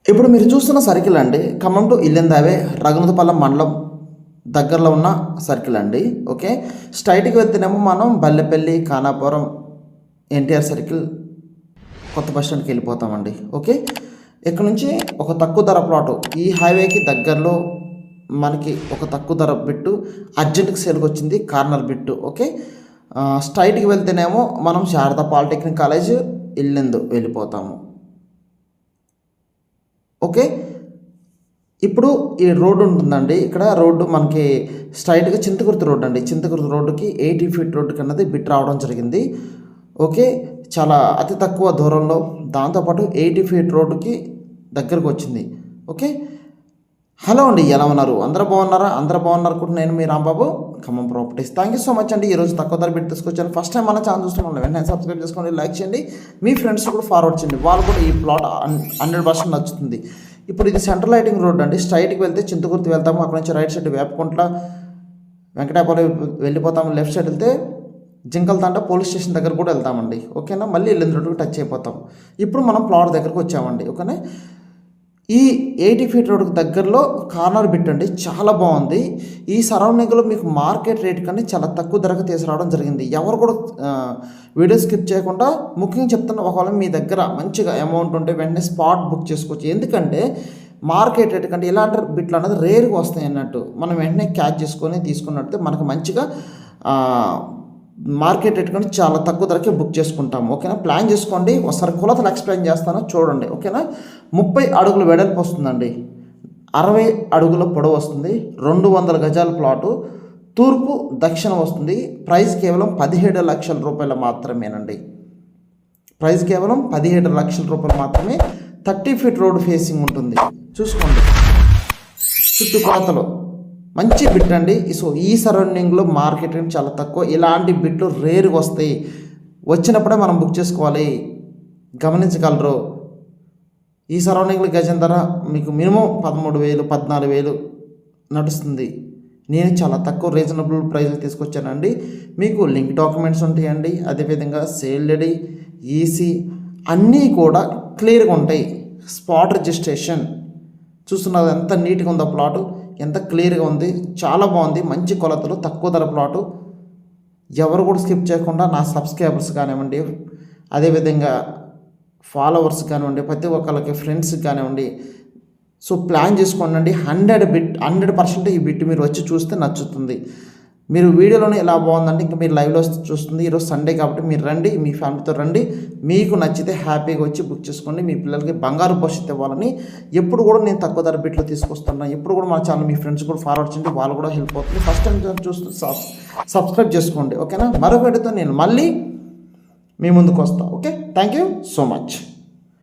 ఇప్పుడు మీరు చూస్తున్న సర్కిల్ అండి ఖమ్మం టు ఇల్లెందావే రఘునాథపాలెం మండలం దగ్గరలో ఉన్న సర్కిల్ అండి. ఓకే, స్ట్రైట్కి వెళ్తేనేమో మనం బల్లెపల్లి ఖానాపురం ఎన్టీఆర్ సర్కిల్ కొత్త బస్ స్టాండ్కి వెళ్ళిపోతామండి. ఓకే, ఇక్కడ నుంచి ఒక తక్కువ ధర ప్లాటు ఈ హైవేకి దగ్గరలో మనకి ఒక తక్కువ ధర బిట్టు అర్జెంట్కి సేల్కి వచ్చింది, కార్నర్ బిట్టు. ఓకే, స్ట్రైట్కి వెళ్తేనేమో మనం శారదా పాలిటెక్నిక్ కాలేజ్ ఇల్లెందు వెళ్ళిపోతాము. ఓకే, ఇప్పుడు ఈ రోడ్డు ఉంటుందండి. ఇక్కడ రోడ్డు మనకి స్ట్రైట్గా చింతకుర్తి రోడ్డు అండి. చింతకుర్తి రోడ్డుకి 80 ఫీట్ రోడ్డుకి అన్నది బిట్ రావడం జరిగింది. ఓకే, చాలా అతి తక్కువ దూరంలో, దాంతోపాటు 80 ఫీట్ రోడ్డుకి దగ్గరకు వచ్చింది. ఓకే, హలో అండి, ఎలా ఉన్నారు? అందరూ బాగున్నారా? అందరూ బాగున్నారు కూడా. నేను మీ Rambabu, Khammam properties. Thank you so much అండి. ఈరోజు తక్కువ ధర బిట్ తీసుకొచ్చాను. ఫస్ట్ టైం మన ఛానల్ చూస్తున్నాం, వెంటనే సబ్స్క్రైబ్ చేసుకోండి, లైక్ చేయండి, మీ ఫ్రెండ్స్ కూడా ఫార్వర్డ్ చేయండి, వాళ్ళు కూడా ఈ ప్లాట్ 100% నచ్చుతుంది. ఇప్పుడు ఇది సెంట్రల్ లైటింగ్ రోడ్ అండి. స్ట్రైట్కి వెళ్తే చింతకుర్తి వెళ్తాము, అక్కడ నుంచి రైట్ సైడ్ వేపకుంట్ల వెంకటాపురం వెళ్ళిపోతాము, లెఫ్ట్ సైడ్ వెళ్తే జింకలతంట పోలీస్ స్టేషన్ దగ్గర కూడా వెళ్తామండి. ఓకేనా, మళ్ళీ ఇల్లెందు రోడ్డుకి టచ్ అయిపోతాం. ఇప్పుడు మనం ప్లాట్ దగ్గరకు వచ్చామండి. ఓకేనా, ఈ 80 ఫీట్ రోడ్డుకి దగ్గరలో కార్నర్ బిట్ అండి, చాలా బాగుంది. ఈ సరౌండింగ్లో మీకు మార్కెట్ రేట్ కానీ చాలా తక్కువ ధరకు తీసుకురావడం జరిగింది. ఎవరు కూడా వీడియో స్కిప్ చేయకుండా ముఖ్యంగా చెప్తున్నా, ఒకవేళ మీ దగ్గర మంచిగా అమౌంట్ ఉంటే వెంటనే స్పాట్ బుక్ చేసుకోవచ్చు. ఎందుకంటే మార్కెట్ రేట్ కంటే ఇలాంటి బిట్లు అనేది రేర్గా వస్తాయి అన్నట్టు. మనం వెంటనే క్యాచ్ చేసుకొని తీసుకున్నట్టు మనకు మంచిగా మార్కెట్ రేట్ కంటే చాలా తక్కువ ధరకే బుక్ చేసుకుంటాం. ఓకేనా, ప్లాన్ చేసుకోండి. ఒకసారి కొలతలు ఎక్స్ప్లెయిన్ చేస్తాను చూడండి. ఓకేనా, 30 అడుగుల వెడల్పు వస్తుందండి, 60 అడుగుల పొడవు వస్తుంది, 200 గజాల ప్లాటు, తూర్పు దక్షిణ వస్తుంది. ప్రైస్ కేవలం 17 లక్షల రూపాయలు మాత్రమేనండి. ప్రైస్ కేవలం 17 లక్షల రూపాయలు మాత్రమే. 30 ఫీట్ రోడ్ ఫేసింగ్ ఉంటుంది, చూసుకోండి. చుట్టూ కొలతలు మంచి బిట్ అండి. సో ఈ సరౌండింగ్లో మార్కెట్ చాలా తక్కువ, ఇలాంటి బిట్లు రేరుగా వస్తాయి. వచ్చినప్పుడే మనం బుక్ చేసుకోవాలి, గమనించగలరు. ఈ సరౌండింగ్లో గజం ధర మీకు మినిమం 13,000 14,000 నడుస్తుంది. నేను చాలా తక్కువ రీజనబుల్ ప్రైస్ తీసుకొచ్చానండి. మీకు లింక్ డాక్యుమెంట్స్ ఉంటాయండి, అదేవిధంగా సేల్డ్ ఈసీ అన్నీ కూడా క్లియర్గా ఉంటాయి. స్పాట్ రిజిస్ట్రేషన్ చూస్తున్నది ఎంత నీట్గా ఉందో, ప్లాటు ఎంత క్లియర్గా ఉంది, చాలా బాగుంది. మంచి కొలతలు, తక్కువ ధర ప్లాటు. ఎవరు కూడా స్కిప్ చేయకుండా నా సబ్స్క్రైబర్స్ కానివ్వండి, అదేవిధంగా ఫాలోవర్స్ కానివ్వండి, ప్రతి ఒక్కరికి ఫ్రెండ్స్కి కానివ్వండి, సో ప్లాన్ చేసుకోండి. 100% ఈ బిట్ మీరు వచ్చి చూస్తే నచ్చుతుంది. మీరు వీడియోలోనే ఎలా బాగుందంటే ఇంకా మీరు లైవ్లో చూస్తుంది. ఈరోజు సండే కాబట్టి మీరు రండి, మీ ఫ్యామిలీతో రండి. మీకు నచ్చితే హ్యాపీగా వచ్చి బుక్ చేసుకోండి. మీ పిల్లలకి బంగారు భవిష్యత్తు ఇవ్వాలని ఎప్పుడు కూడా నేను తక్కువ ధర బిట్లు తీసుకొస్తున్నాను. ఎప్పుడు కూడా మా ఛానల్ మీ ఫ్రెండ్స్ కూడా ఫార్వర్డ్ చేయండి, వాళ్ళు కూడా హెల్ప్ అవుతుంది. ఫస్ట్ టైం చూస్తూ సబ్స్క్రైబ్ చేసుకోండి. ఓకేనా, మరొక వీడియోతో నేను మళ్ళీ మీ ముందుకు వస్తాను. Okay, thank you so much.